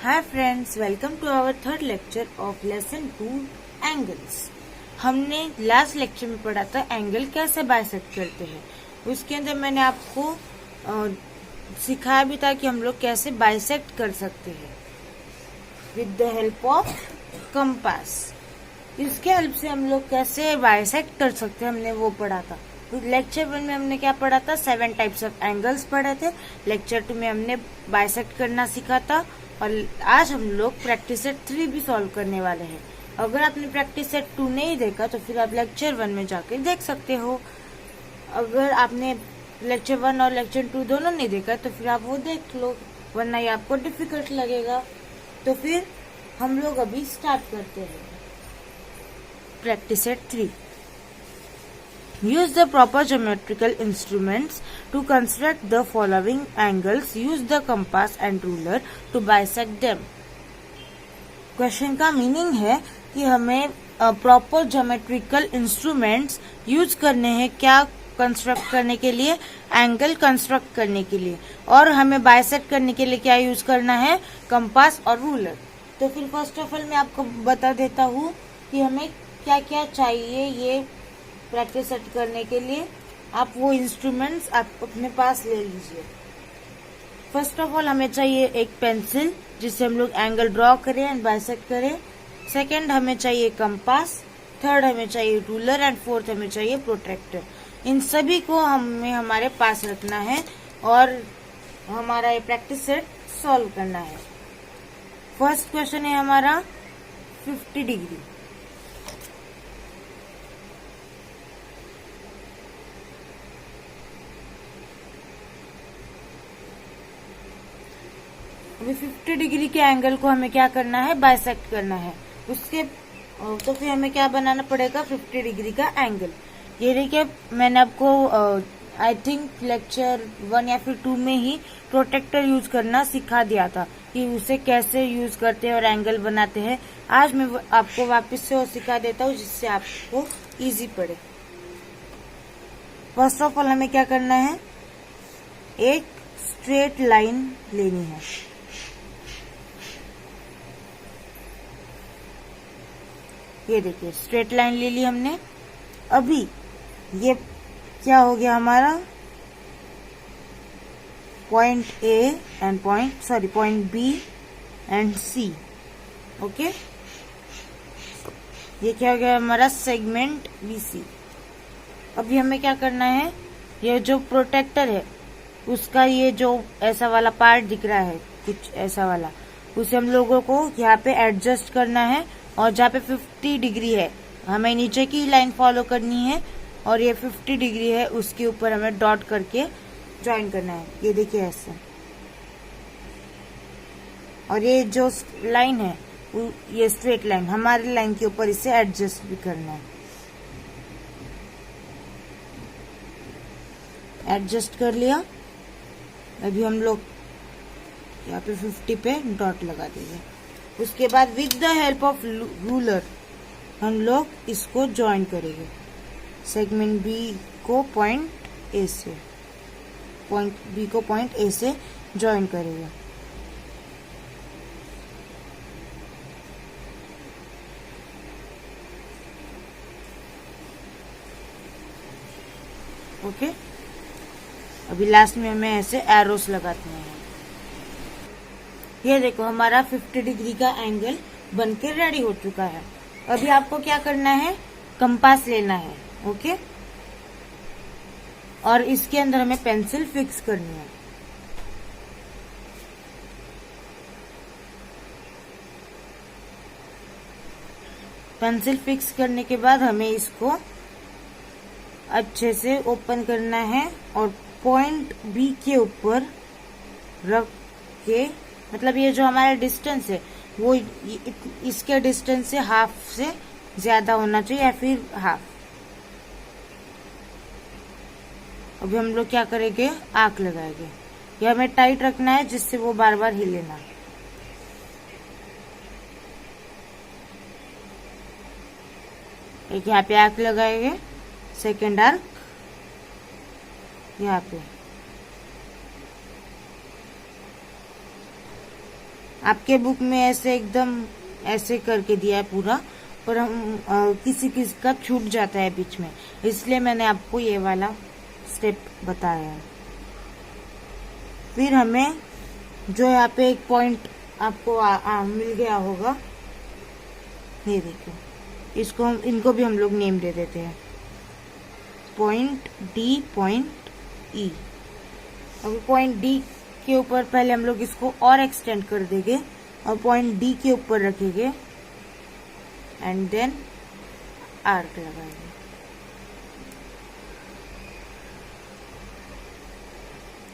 Hi friends, welcome to our third lecture of lesson 2 angles. हमने last lecture में पढ़ा था एंगल कैसे बाइसेक्ट करते हैं। उसके अंदर मैंने आपको सिखाया भी था कि हम लोग कैसे बाइसेक्ट कर सकते हैं with the help of compass. इसके हेल्प से हम लोग कैसे बाइसेक्ट कर सकते हैं हमने वो पढ़ा था। तो लेक्चर 1 में हमने क्या पढ़ा था, 7 टाइप्स ऑफ एंगल्स पढ़े थे। लेक्चर 2 में हमने बाइसेक्ट करना सीखा था और आज हम लोग प्रैक्टिस सेट 3 भी सॉल्व करने वाले हैं। अगर आपने प्रैक्टिस सेट 2 नहीं देखा तो फिर आप लेक्चर 1 में जाकर देख सकते हो। अगर आपने लेक्चर 1 और लेक्चर 2 दोनों नहीं देखा तो फिर आप वो देख लो, वरना ये आपको डिफिकल्ट लगेगा। तो फिर हम लोग अभी स्टार्ट करते हैं practice set 3। Use the proper geometrical instruments to construct the following angles. Use the compass and ruler to bisect them. Question का मीनिंग है कि हमें प्रॉपर ज्योमेट्रिकल इंस्ट्रूमेंट्स यूज करने हैं क्या कंस्ट्रक्ट करने के लिए, एंगल कंस्ट्रक्ट करने के लिए, और हमें बाइसेक्ट करने के लिए क्या यूज करना है, कंपास और रूलर। तो फिर फर्स्ट ऑफ ऑल मैं आपको बता देता हूँ कि हमें क्या क्या चाहिए ये प्रैक्टिस सेट करने के लिए। आप वो इंस्ट्रूमेंट्स आप अपने पास ले लीजिए। फर्स्ट ऑफ ऑल हमें चाहिए एक पेंसिल जिससे हम लोग एंगल ड्रॉ करें एंड बाइसेक्ट करें। सेकंड हमें चाहिए कंपास, थर्ड हमें चाहिए रूलर एंड फोर्थ हमें चाहिए प्रोट्रैक्टर। इन सभी को हमें हमारे पास रखना है और हमारा ये प्रैक्टिस सेट सॉल्व करना है। फर्स्ट क्वेश्चन है हमारा 50 डिग्री। अभी 50 डिग्री के एंगल को हमें क्या करना है, बाइसेक्ट करना है। उसके तो फिर हमें क्या बनाना पड़ेगा, 50 डिग्री का एंगल। ये देखिए मैंने आपको आई थिंक लेक्चर 1 या फिर 2 में ही प्रोटेक्टर यूज करना सिखा दिया था कि उसे कैसे यूज करते हैं और एंगल बनाते हैं। आज मैं आपको वापस से वो सिखा देता हूँ जिससे आपको इजी पड़े। फर्स्ट ऑफ ऑल हमें क्या करना है, एक स्ट्रेट लाइन लेनी है। ये देखिए स्ट्रेट लाइन ले ली हमने। अभी ये क्या हो गया हमारा, point A and point B and C. Okay, ये क्या हो गया हमारा सेगमेंट बीसी। अभी हमें क्या करना है, ये जो प्रोटेक्टर है उसका ये जो ऐसा वाला पार्ट दिख रहा है, कुछ ऐसा वाला, उसे हम लोगों को यहाँ पे एडजस्ट करना है। और जहाँ पे 50 डिग्री है हमें नीचे की लाइन फॉलो करनी है और ये 50 डिग्री है उसके ऊपर हमें डॉट करके ज्वाइन करना है। ये देखिए ऐसे। और ये जो लाइन है ये स्ट्रेट लाइन हमारी लाइन के ऊपर इसे एडजस्ट भी करना है। एडजस्ट कर लिया। अभी हम लोग यहाँ पे 50 पे डॉट लगा देंगे। उसके बाद with the help of ruler हम लोग इसको ज्वाइन करेंगे। सेगमेंट बी को पॉइंट ए से ज्वाइन करेंगे। ओके, अभी लास्ट में हमें ऐसे एरोस लगाते हैं। ये देखो हमारा 50 डिग्री का एंगल बनके रेडी हो चुका है। अभी आपको क्या करना है, कंपास लेना है। ओके, और इसके अंदर हमें पेंसिल फिक्स करनी है। पेंसिल फिक्स करने के बाद हमें इसको अच्छे से ओपन करना है और पॉइंट बी के ऊपर रख के, मतलब ये जो हमारा डिस्टेंस है वो इसके डिस्टेंस से हाफ से ज्यादा होना चाहिए या फिर हाफ। अभी हम लोग क्या करेंगे, आर्क लगाएंगे। ये हमें टाइट रखना है जिससे वो बार बार हिले ना। एक यहाँ पे आर्क लगाएंगे, सेकेंड आर्क यहाँ पे, आपके बुक में ऐसे एकदम ऐसे करके दिया है पूरा, पर हम किसी किसी का छूट जाता है बीच में, इसलिए मैंने आपको ये वाला स्टेप बताया है। फिर हमें जो यहाँ पे एक पॉइंट आपको मिल गया होगा, ये देखिए, इनको भी हम लोग नेम दे देते हैं, पॉइंट डी, पॉइंट ई। अब पॉइंट डी के ऊपर पहले हम लोग इसको और एक्सटेंड कर देंगे और पॉइंट डी के ऊपर रखेंगे एंड देन आर्क लगाएंगे।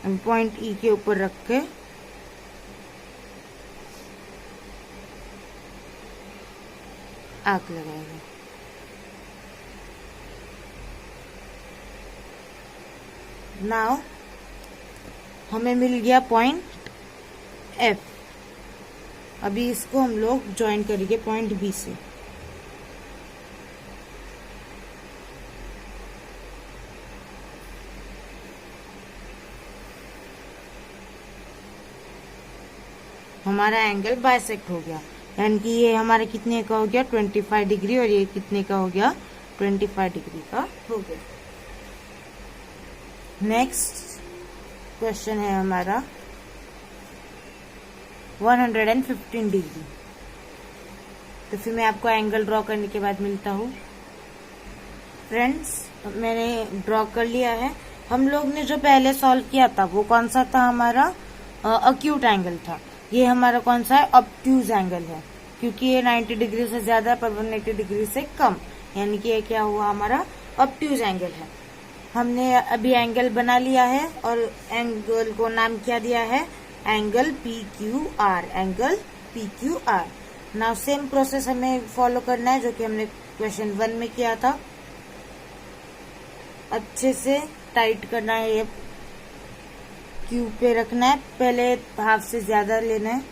हम पॉइंट ई के ऊपर रख के आर्क लगाएंगे। नाउ हमें मिल गया पॉइंट एफ। अभी इसको हम लोग ज्वाइन करेंगे पॉइंट बी से। हमारा एंगल बाइसेक्ट हो गया, यानी कि ये हमारे कितने का हो गया 25 डिग्री, और ये कितने का हो गया 25 डिग्री का हो गया। नेक्स्ट क्वेश्चन है हमारा 115 डिग्री। तो फिर मैं आपको एंगल ड्रॉ करने के बाद मिलता हूँ। फ्रेंड्स, मैंने ड्रॉ कर लिया है। हम लोग ने जो पहले सॉल्व किया था वो कौन सा था, हमारा अक्यूट एंगल था। ये हमारा कौन सा है, ऑब्ट्यूज एंगल है, क्योंकि ये 90 डिग्री से ज्यादा पर 180 डिग्री से कम, यानी कि ये क्या हुआ, हमारा ऑब्ट्यूज एंगल है। हमने अभी एंगल बना लिया है और एंगल को नाम क्या दिया है, angle PQR, angle PQR। Now same process हमें फॉलो करना है जो कि हमने क्वेश्चन 1 में किया था। अच्छे से टाइट करना है, ये क्यू पे रखना है, पहले हाफ से ज्यादा लेना है,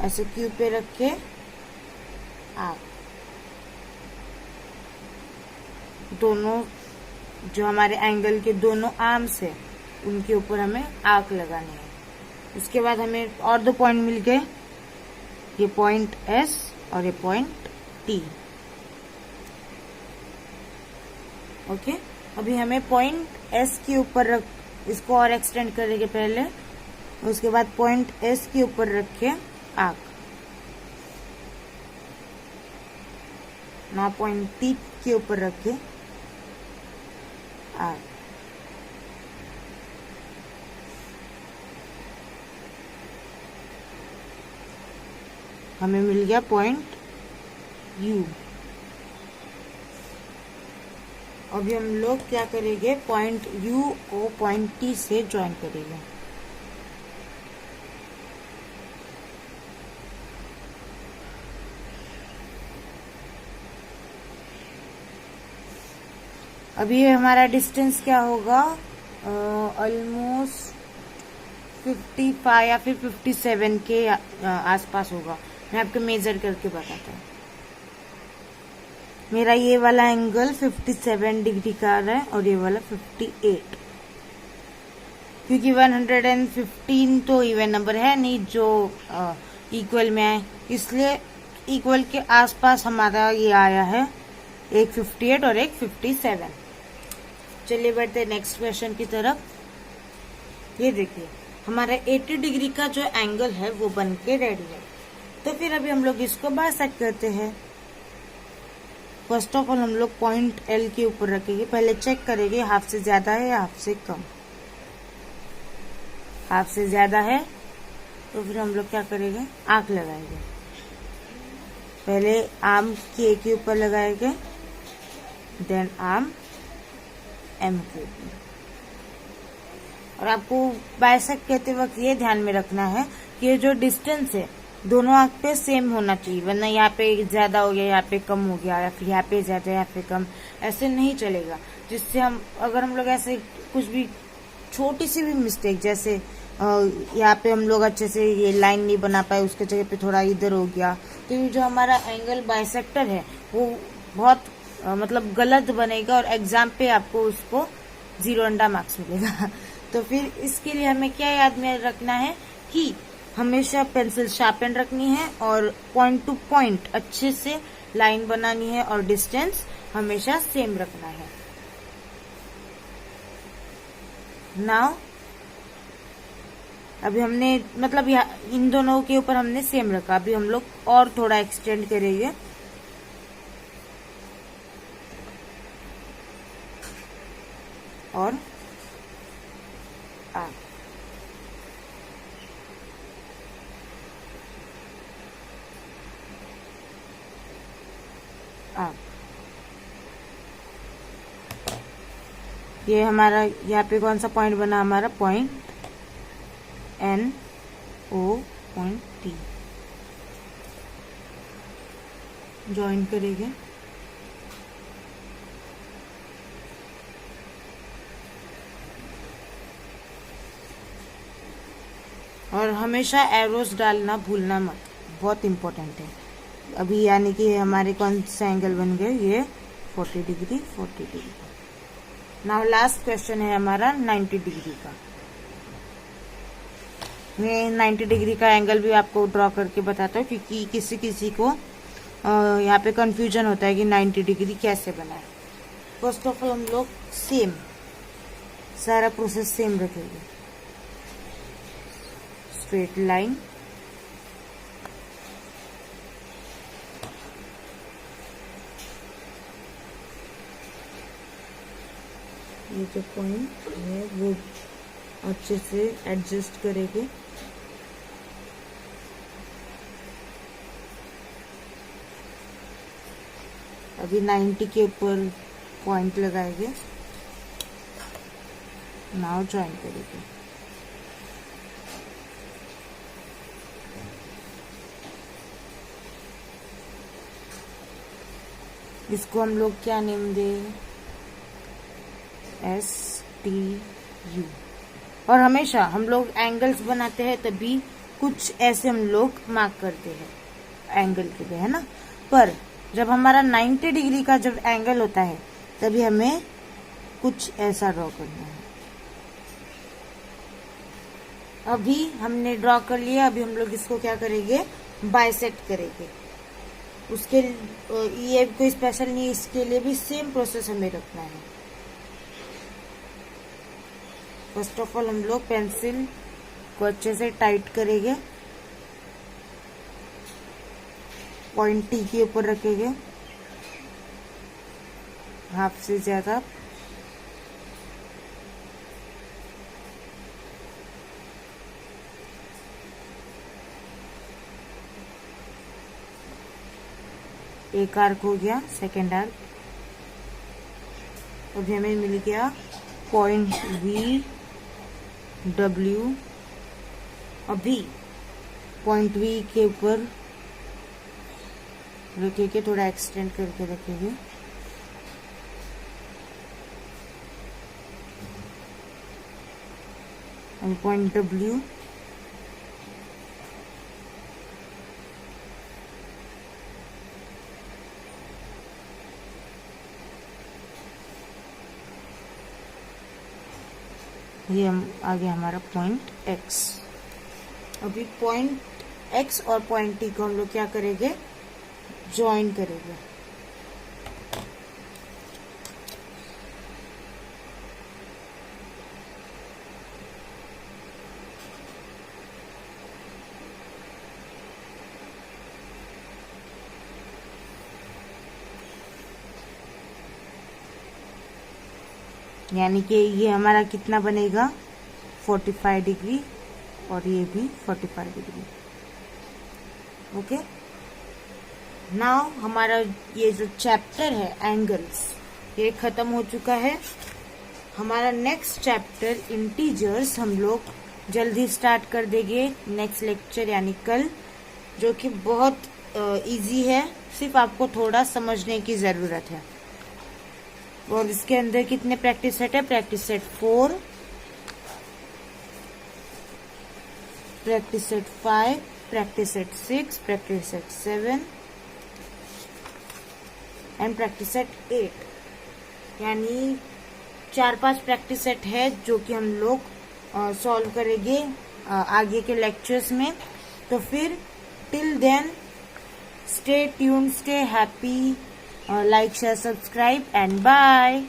ऐसे क्यू पे रख के आप दोनों जो हमारे एंगल के दोनों आर्म्स है उनके ऊपर हमें आर्क लगाने हैं। उसके बाद हमें और 2 पॉइंट मिल गए, ये पॉइंट एस और ये पॉइंट टी। ओके, अभी हमें पॉइंट एस के ऊपर रख, इसको और एक्सटेंड करेंगे पहले, उसके बाद पॉइंट एस के ऊपर रख के आर्क। ना पॉइंट टी के ऊपर रख के आर्क। हमें मिल गया पॉइंट यू। अभी हम लोग क्या करेंगे, पॉइंट यू को पॉइंट टी से ज्वाइन करेंगे। अभी हमारा डिस्टेंस क्या होगा, ऑलमोस्ट 55 या फिर 57 के आसपास होगा। मैं आपको मेजर करके बताता हूँ। मेरा ये वाला एंगल 57 डिग्री का आ रहा है और ये वाला 58, क्योंकि 115 तो इवन नंबर है नहीं जो इक्वल में है, इसलिए इक्वल के आसपास हमारा ये आया है, एक 58 और एक 57। चलिए बढ़ते नेक्स्ट क्वेश्चन की तरफ। ये देखिए, हमारा 80 डिग्री का जो एंगल है वो बन के रेडी है। तो फिर अभी हम लोग इसको बाइसेक्ट करते हैं। फर्स्ट ऑफ ऑल हम लोग पॉइंट एल के ऊपर रखेंगे, पहले चेक करेंगे हाफ से ज्यादा है या हाफ से कम। हाफ से ज्यादा है तो फिर हम लोग क्या करेंगे, आर्क लगाएंगे। पहले आर्म के ऊपर लगाएंगे, देन आर्म एम के ऊपर। और आपको बाइसेक्ट करते वक्त ये ध्यान में रखना है कि ये जो डिस्टेंस है दोनों आर्क पे सेम होना चाहिए, वरना यहाँ पे ज्यादा हो गया, यहाँ पे कम हो गया, या फिर यहाँ पे ज्यादा यहाँ पे कम, ऐसे नहीं चलेगा। जिससे अगर हम लोग ऐसे कुछ भी छोटी सी भी मिस्टेक, जैसे यहाँ पे हम लोग अच्छे से ये लाइन नहीं बना पाए, उसके जगह पे थोड़ा इधर हो गया, तो ये जो हमारा एंगल बाइसेक्टर है वो बहुत मतलब गलत बनेगा और एग्जाम पे आपको उसको 0 अंडा मार्क्स मिलेगा। तो फिर इसके लिए हमें क्या याद में रखना है कि हमेशा पेंसिल शार्पन रखनी है और पॉइंट टू पॉइंट अच्छे से लाइन बनानी है और डिस्टेंस हमेशा सेम रखना है। नाउ अभी हमने मतलब इन दोनों के ऊपर हमने सेम रखा, अभी हम लोग और थोड़ा एक्सटेंड करेंगे। और ये हमारा यहाँ पे कौन सा पॉइंट बना, हमारा point NO point T join करेंगे। और हमेशा एरोस डालना भूलना मत, बहुत इम्पोर्टेंट है। अभी यानी कि हमारे कौन से एंगल बन गए, ये 40 degree 40 degree. Now last question है हमारा 90 डिग्री का। मैं 90 डिग्री का एंगल भी आपको ड्रॉ करके बताता हूँ, क्योंकि किसी किसी को यहाँ पे कंफ्यूजन होता है कि 90 डिग्री कैसे बना है। फर्स्ट ऑफ ऑल हम लोग सेम सारा प्रोसेस सेम रखेंगे। स्ट्रेट लाइन, ये जो पॉइंट है वो अच्छे से एडजस्ट करेंगे। अभी 90 के ऊपर पॉइंट लगाएंगे। नाउ ज्वाइन करेंगे। इसको हम लोग क्या नेम दें, STU। और हमेशा हम लोग एंगल्स बनाते हैं तभी कुछ ऐसे हम लोग मार्क करते हैं एंगल के लिए, है ना। पर जब हमारा 90 डिग्री का जब एंगल होता है तभी हमें कुछ ऐसा ड्रॉ करना है। अभी हमने ड्रॉ कर लिया, अभी हम लोग इसको क्या करेंगे, बाइसेक्ट करेंगे। उसके ये कोई स्पेशल नहीं, इसके लिए भी सेम प्रोसेस हमें रखना है। फर्स्ट ऑफ ऑल हम लोग पेंसिल को अच्छे से टाइट करेंगे, पॉइंट T के ऊपर रखेंगे, हाफ से ज्यादा। एक आर्क हो गया, सेकेंड आर्क। अभी हमें मिल गया पॉइंट VW। अभी पॉइंट V के ऊपर रखेंगे, थोड़ा एक्सटेंड करके रखेंगे। और पॉइंट W ये आ गया हमारा पॉइंट X। अभी पॉइंट X और पॉइंट T को हम लोग क्या करेंगे, ज्वाइन करेंगे। यानी कि ये हमारा कितना बनेगा, 45 डिग्री और ये भी 45 डिग्री। ओके, नाउ हमारा ये जो चैप्टर है एंगल्स, ये खत्म हो चुका है। हमारा नेक्स्ट चैप्टर इंटीजर्स हम लोग जल्दी स्टार्ट कर देंगे नेक्स्ट लेक्चर यानी कल, जो कि बहुत इजी है, सिर्फ आपको थोड़ा समझने की जरूरत है। और इसके अंदर कितने प्रैक्टिस सेट है, practice set 4, practice set 5, practice set 6, practice set 7 and practice set 8। यानी 4-5 प्रैक्टिस सेट है जो कि हम लोग सॉल्व करेंगे आगे के लेक्चर्स में। तो फिर till then stay tuned, stay happy, like share subscribe and bye.